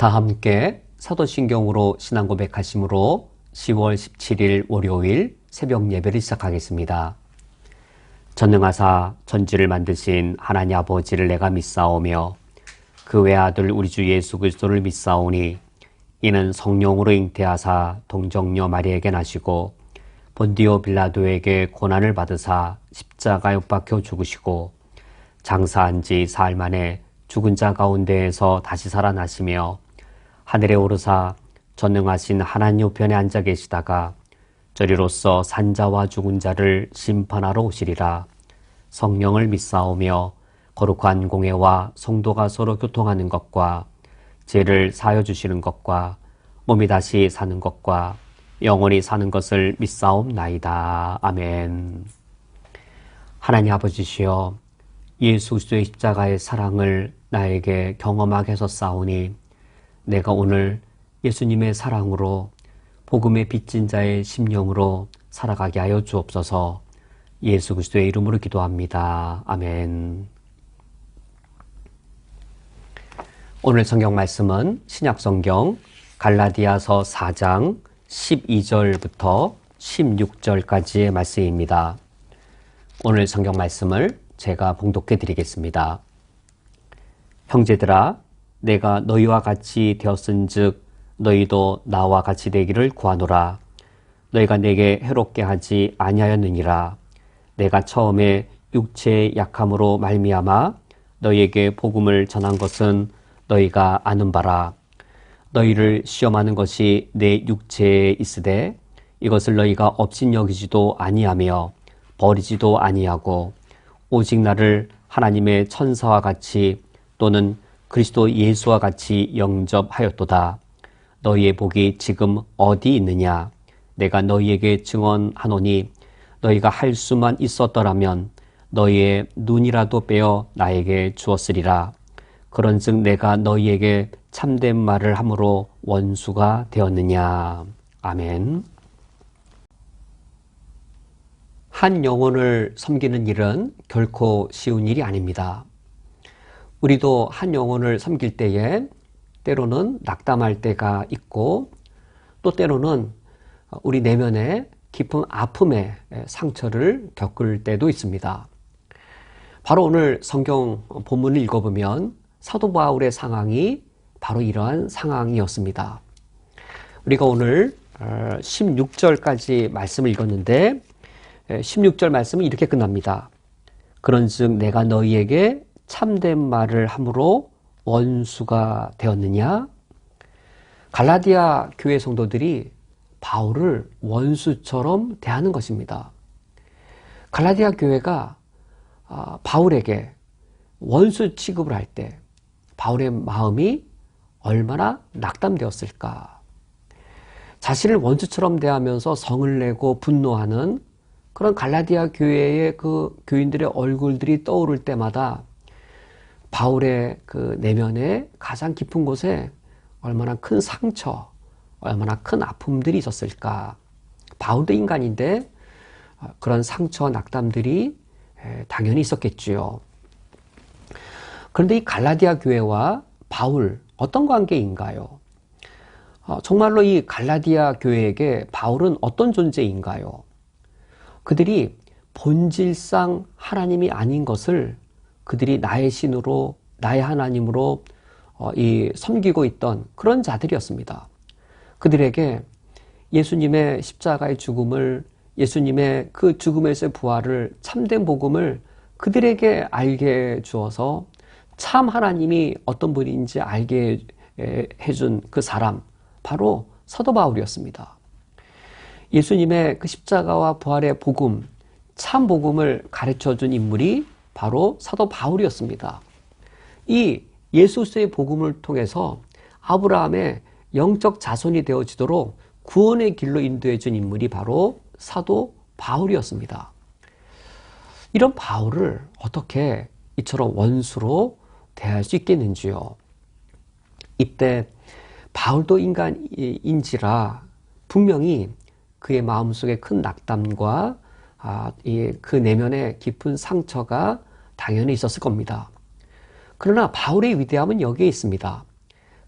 다 함께 사도신경으로 신앙 고백하심으로 10월 17일 월요일 새벽 예배를 시작하겠습니다. 전능하사 천지를 만드신 하나님 아버지를 내가 믿사오며 그 외아들 우리 주 예수 그리스도를 믿사오니 이는 성령으로 잉태하사 동정녀 마리아에게 나시고 본디오 빌라도에게 고난을 받으사 십자가에 못 박혀 죽으시고 장사한 지 사흘 만에 죽은 자 가운데에서 다시 살아나시며 하늘에 오르사 전능하신 하나님 우편에 앉아 계시다가 저리로서 산자와 죽은 자를 심판하러 오시리라. 성령을 믿사오며 거룩한 공회와 성도가 서로 교통하는 것과 죄를 사하여 주시는 것과 몸이 다시 사는 것과 영원히 사는 것을 믿사옵나이다. 아멘. 하나님 아버지시여, 예수 그리스도의 십자가의 사랑을 나에게 경험하게 하셨사오니 내가 오늘 예수님의 사랑으로 복음의 빚진 자의 심령으로 살아가게 하여 주옵소서. 예수 그리스도의 이름으로 기도합니다. 아멘. 오늘 성경 말씀은 신약성경 갈라디아서 4장 12절부터 16절까지의 말씀입니다. 오늘 성경 말씀을 제가 봉독해 드리겠습니다. 형제들아, 내가 너희와 같이 되었은즉 너희도 나와 같이 되기를 구하노라. 너희가 내게 해롭게 하지 아니하였느니라. 내가 처음에 육체의 약함으로 말미암아 너희에게 복음을 전한 것은 너희가 아는 바라. 너희를 시험하는 것이 내 육체에 있으되 이것을 너희가 업신여기지도 아니하며 버리지도 아니하고 오직 나를 하나님의 천사와 같이 또는 그리스도 예수와 같이 영접하였도다. 너희의 복이 지금 어디 있느냐? 내가 너희에게 증언하노니 너희가 할 수만 있었더라면 너희의 눈이라도 빼어 나에게 주었으리라. 그런즉 내가 너희에게 참된 말을 함으로 원수가 되었느냐? 아멘. 한 영혼을 섬기는 일은 결코 쉬운 일이 아닙니다. 우리도 한 영혼을 섬길 때에 때로는 낙담할 때가 있고 또 때로는 우리 내면에 깊은 아픔의 상처를 겪을 때도 있습니다. 바로 오늘 성경 본문을 읽어보면 사도 바울의 상황이 바로 이러한 상황이었습니다. 우리가 오늘 16절까지 말씀을 읽었는데 16절 말씀은 이렇게 끝납니다. 그런즉 내가 너희에게 참된 말을 함으로 원수가 되었느냐? 갈라디아 교회 성도들이 바울을 원수처럼 대하는 것입니다. 갈라디아 교회가 바울에게 원수 취급을 할 때 바울의 마음이 얼마나 낙담되었을까? 자신을 원수처럼 대하면서 성을 내고 분노하는 그런 갈라디아 교회의 그 교인들의 얼굴들이 떠오를 때마다 바울의 그 내면의 가장 깊은 곳에 얼마나 큰 상처, 얼마나 큰 아픔들이 있었을까. 바울도 인간인데 그런 상처, 낙담들이 당연히 있었겠지요. 그런데 이 갈라디아 교회와 바울 어떤 관계인가요? 정말로 이 갈라디아 교회에게 바울은 어떤 존재인가요? 그들이 본질상 하나님이 아닌 것을 그들이 나의 신으로, 나의 하나님으로 섬기고 있던 그런 자들이었습니다. 그들에게 예수님의 십자가의 죽음을, 예수님의 그 죽음에서의 부활을, 참된 복음을 그들에게 알게 주어서 참 하나님이 어떤 분인지 알게 해준 그 사람, 바로 사도 바울이었습니다. 예수님의 그 십자가와 부활의 복음, 참 복음을 가르쳐준 인물이 바로 사도 바울이었습니다. 이 예수 그리스도의 복음을 통해서 아브라함의 영적 자손이 되어지도록 구원의 길로 인도해 준 인물이 바로 사도 바울이었습니다. 이런 바울을 어떻게 이처럼 원수로 대할 수 있겠는지요? 이때 바울도 인간인지라 분명히 그의 마음속에 큰 낙담과 그 내면의 깊은 상처가 당연히 있었을 겁니다. 그러나 바울의 위대함은 여기에 있습니다.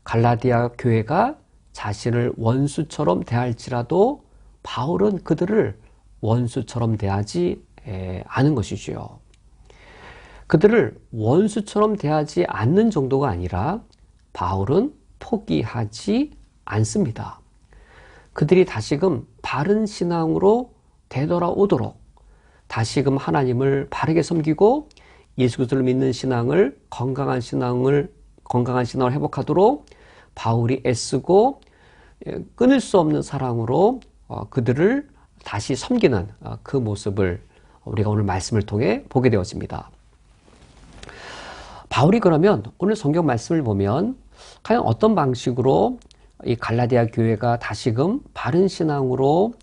갈라디아 교회가 자신을 원수처럼 대할지라도 바울은 그들을 원수처럼 대하지 않은 것이지요. 그들을 원수처럼 대하지 않는 정도가 아니라 바울은 포기하지 않습니다. 그들이 다시금 바른 신앙으로 되돌아오도록 다시금 하나님을 바르게 섬기고 예수 그리스도를 믿는 신앙을 건강한 신앙을 회복하도록 바울이 애쓰고 끊을 수 없는 사랑으로 그들을 다시 섬기는 그 모습을 우리가 오늘 말씀을 통해 보게 되었습니다. 바울이 그러면 오늘 성경 말씀을 보면 과연 어떤 방식으로 이 갈라디아 교회가 다시금 바른 신앙으로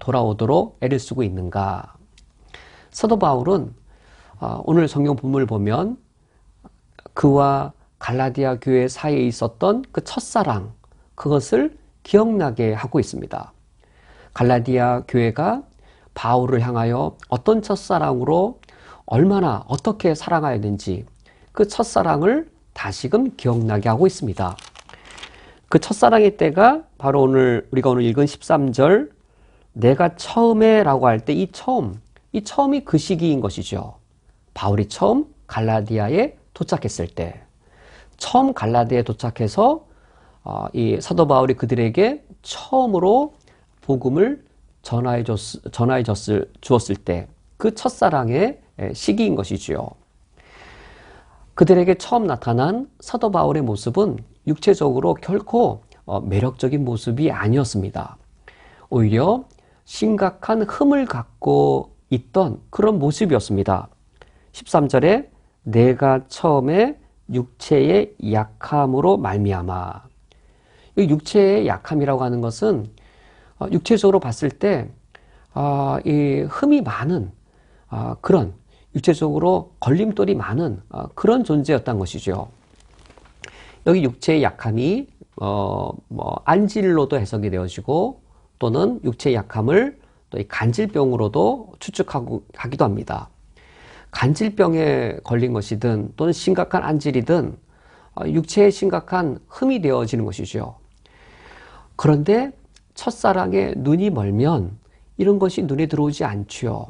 돌아오도록 애를 쓰고 있는가? 사도 바울은 오늘 성경 본문을 보면 그와 갈라디아 교회 사이에 있었던 그 첫사랑, 그것을 기억나게 하고 있습니다. 갈라디아 교회가 바울을 향하여 어떤 첫사랑으로 얼마나 어떻게 사랑하였는지 그 첫사랑을 다시금 기억나게 하고 있습니다. 그 첫사랑의 때가 바로 우리가 오늘 읽은 13절 내가 처음에 라고 할 때 이 처음이 그 시기인 것이죠. 바울이 처음 갈라디아에 도착했을 때, 처음 갈라디아에 도착해서 이 사도 바울이 그들에게 처음으로 복음을 전하여 주었을 때 그 첫사랑의 시기인 것이지요. 그들에게 처음 나타난 사도 바울의 모습은 육체적으로 결코 매력적인 모습이 아니었습니다. 오히려 심각한 흠을 갖고 있던 그런 모습이었습니다. 13절에 내가 처음에 육체의 약함으로 말미암아. 이 육체의 약함이라고 하는 것은 육체적으로 봤을 때 이 흠이 많은 그런 육체적으로 걸림돌이 많은 그런 존재였던 것이죠. 여기 육체의 약함이 안질로도 해석이 되어지고 또는 육체의 약함을 또 이 간질병으로도 추측하기도 합니다. 간질병에 걸린 것이든 또는 심각한 안질이든 육체에 심각한 흠이 되어지는 것이죠. 그런데 첫사랑에 눈이 멀면 이런 것이 눈에 들어오지 않지요.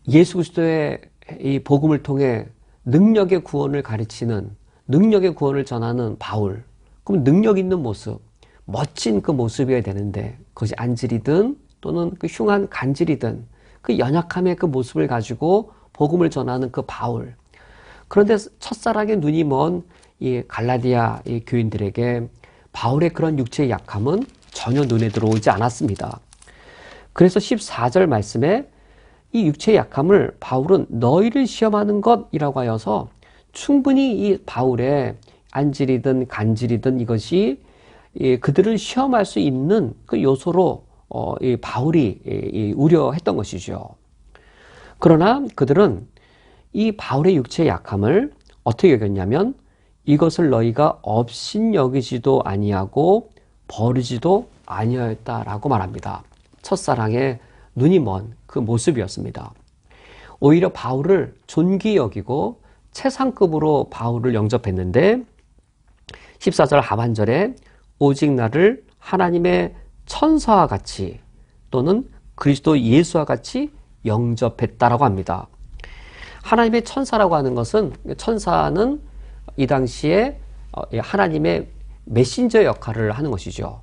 예수 그리스도의 이 복음을 통해 능력의 구원을 가르치는, 능력의 구원을 전하는 바울, 그럼 능력 있는 모습, 멋진 그 모습이어야 되는데 그것이 안질이든 또는 그 흉한 간질이든 그 연약함의 그 모습을 가지고 복음을 전하는 그 바울. 그런데 첫사랑에 눈이 먼 이 갈라디아 이 교인들에게 바울의 그런 육체의 약함은 전혀 눈에 들어오지 않았습니다. 그래서 14절 말씀에 이 육체의 약함을 바울은 너희를 시험하는 것이라고 하여서 충분히 이 바울의 안질이든 간질이든 이것이 그들을 시험할 수 있는 그 요소로 이 바울이 우려했던 것이죠. 그러나 그들은 이 바울의 육체의 약함을 어떻게 여겼냐면 이것을 너희가 업신여기지도 아니하고 버리지도 아니하였다라고 말합니다. 첫사랑에 눈이 먼 그 모습이었습니다. 오히려 바울을 존귀히 여기고 최상급으로 바울을 영접했는데 14절 하반절에 오직 나를 하나님의 천사와 같이 또는 그리스도 예수와 같이 영접했다라고 합니다. 하나님의 천사라고 하는 것은 천사는 이 당시에 하나님의 메신저 역할을 하는 것이죠.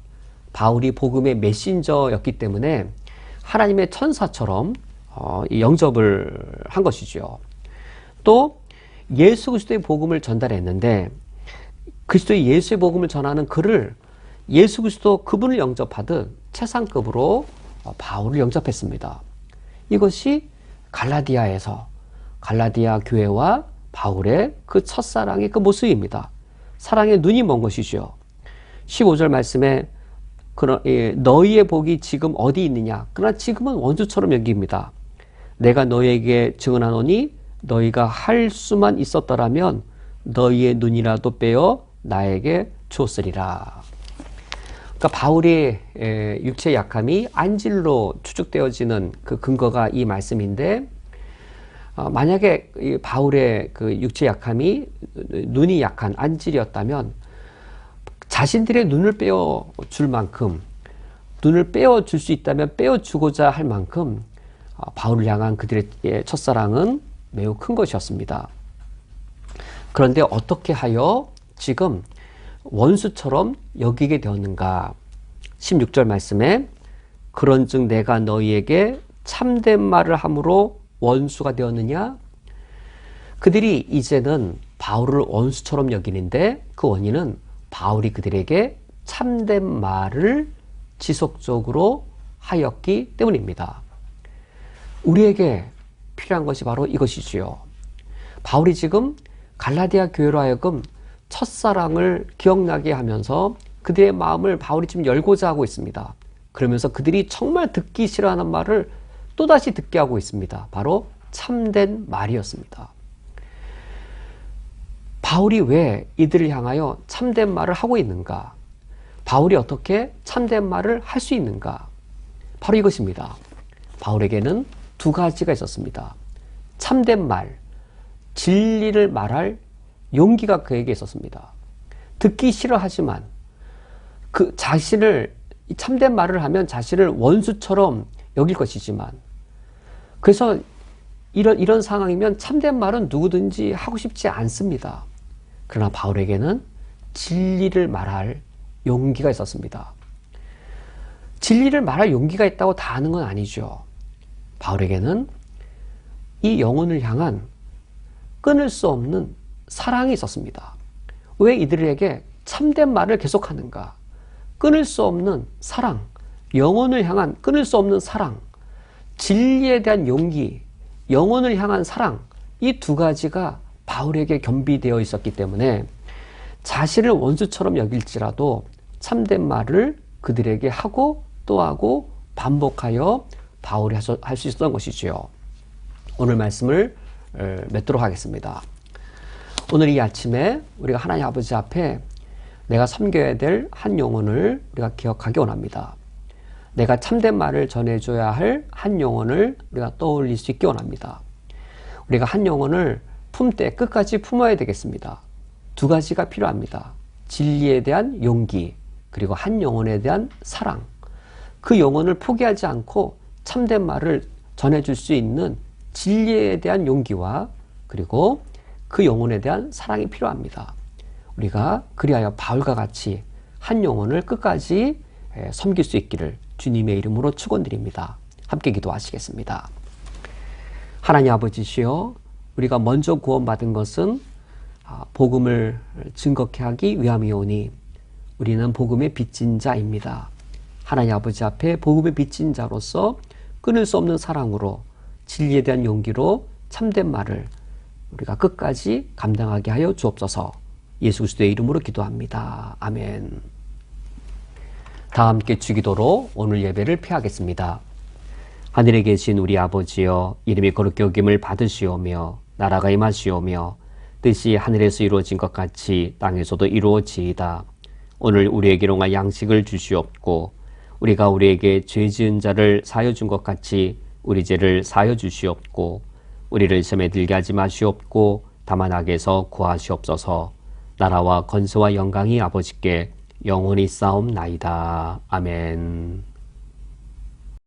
바울이 복음의 메신저였기 때문에 하나님의 천사처럼 영접을 한 것이죠. 또 예수 그리스도의 복음을 전달했는데 그리스도의 예수의 복음을 전하는 그를 예수 그리스도 그분을 영접하듯 최상급으로 바울을 영접했습니다. 이것이 갈라디아 교회와 바울의 그 첫사랑의 그 모습입니다. 사랑에 눈이 먼 것이죠. 15절 말씀에 너희의 복이 지금 어디 있느냐? 그러나 지금은 원수처럼 여깁니다. 내가 너희에게 증언하노니 너희가 할 수만 있었더라면 너희의 눈이라도 빼어 나에게 주었으리라. 그러니까 바울의 육체의 약함이 안질로 추측되어지는 그 근거가 이 말씀인데 만약에 이 바울의 그 육체 약함이 눈이 약한 안질이었다면 자신들의 눈을 빼어줄 만큼, 눈을 빼어줄 수 있다면 빼어주고자 할 만큼 바울을 향한 그들의 첫사랑은 매우 큰 것이었습니다. 그런데 어떻게 하여 지금 원수처럼 여기게 되었는가? 16절 말씀에 그런즉 내가 너희에게 참된 말을 함으로 원수가 되었느냐? 그들이 이제는 바울을 원수처럼 여기는데 그 원인은 바울이 그들에게 참된 말을 지속적으로 하였기 때문입니다. 우리에게 필요한 것이 바로 이것이지요. 바울이 지금 갈라디아 교회로 하여금 첫사랑을 기억나게 하면서 그들의 마음을 바울이 지금 열고자 하고 있습니다. 그러면서 그들이 정말 듣기 싫어하는 말을 또다시 듣게 하고 있습니다. 바로 참된 말이었습니다. 바울이 왜 이들을 향하여 참된 말을 하고 있는가? 바울이 어떻게 참된 말을 할 수 있는가? 바로 이것입니다. 바울에게는 두 가지가 있었습니다. 참된 말, 진리를 말할 용기가 그에게 있었습니다. 듣기 싫어하지만 그 자신을 참된 말을 하면 자신을 원수처럼 여길 것이지만, 그래서 이런 상황이면 참된 말은 누구든지 하고 싶지 않습니다. 그러나 바울에게는 진리를 말할 용기가 있었습니다. 진리를 말할 용기가 있다고 다 아는 건 아니죠. 바울에게는 이 영혼을 향한 끊을 수 없는 사랑이 있었습니다. 왜 이들에게 참된 말을 계속하는가? 끊을 수 없는 사랑, 영혼을 향한 끊을 수 없는 사랑, 진리에 대한 용기, 영혼을 향한 사랑, 이 두 가지가 바울에게 겸비되어 있었기 때문에 자신을 원수처럼 여길지라도 참된 말을 그들에게 하고 또 하고 반복하여 바울이 할 수 있었던 것이지요. 오늘 말씀을 맺도록 하겠습니다. 오늘 이 아침에 우리가 하나님 아버지 앞에 내가 섬겨야 될 한 영혼을 우리가 기억하기 원합니다. 내가 참된 말을 전해줘야 할 한 영혼을 우리가 떠올릴 수 있기 원합니다. 우리가 한 영혼을 품되 끝까지 품어야 되겠습니다. 두 가지가 필요합니다. 진리에 대한 용기, 그리고 한 영혼에 대한 사랑. 그 영혼을 포기하지 않고 참된 말을 전해줄 수 있는 진리에 대한 용기와 그리고 그 영혼에 대한 사랑이 필요합니다. 우리가 그리하여 바울과 같이 한 영혼을 끝까지 섬길 수 있기를 주님의 이름으로 축원드립니다. 함께 기도하시겠습니다. 하나님 아버지시여, 우리가 먼저 구원받은 것은 복음을 증거케 하기 위함이오니 우리는 복음의 빚진 자입니다. 하나님 아버지 앞에 복음의 빚진 자로서 끊을 수 없는 사랑으로 진리에 대한 용기로 참된 말을 우리가 끝까지 감당하게 하여 주옵소서. 예수 그리스도의 이름으로 기도합니다. 아멘. 다 함께 주기도로 오늘 예배를 폐하겠습니다. 하늘에 계신 우리 아버지여, 이름이 거룩히 여김을 받으시오며 나라가 임하시오며 뜻이 하늘에서 이루어진 것 같이 땅에서도 이루어지이다. 오늘 우리에게 일용할 양식을 주시옵고 우리가 우리에게 죄 지은 자를 사하여 준 것 같이 우리 죄를 사하여 주시옵고 우리를 시험에 들게 하지 마시옵고 다만 악에서 구하시옵소서. 나라와 권세와 영광이 아버지께 영원히 싸움나이다. 아멘.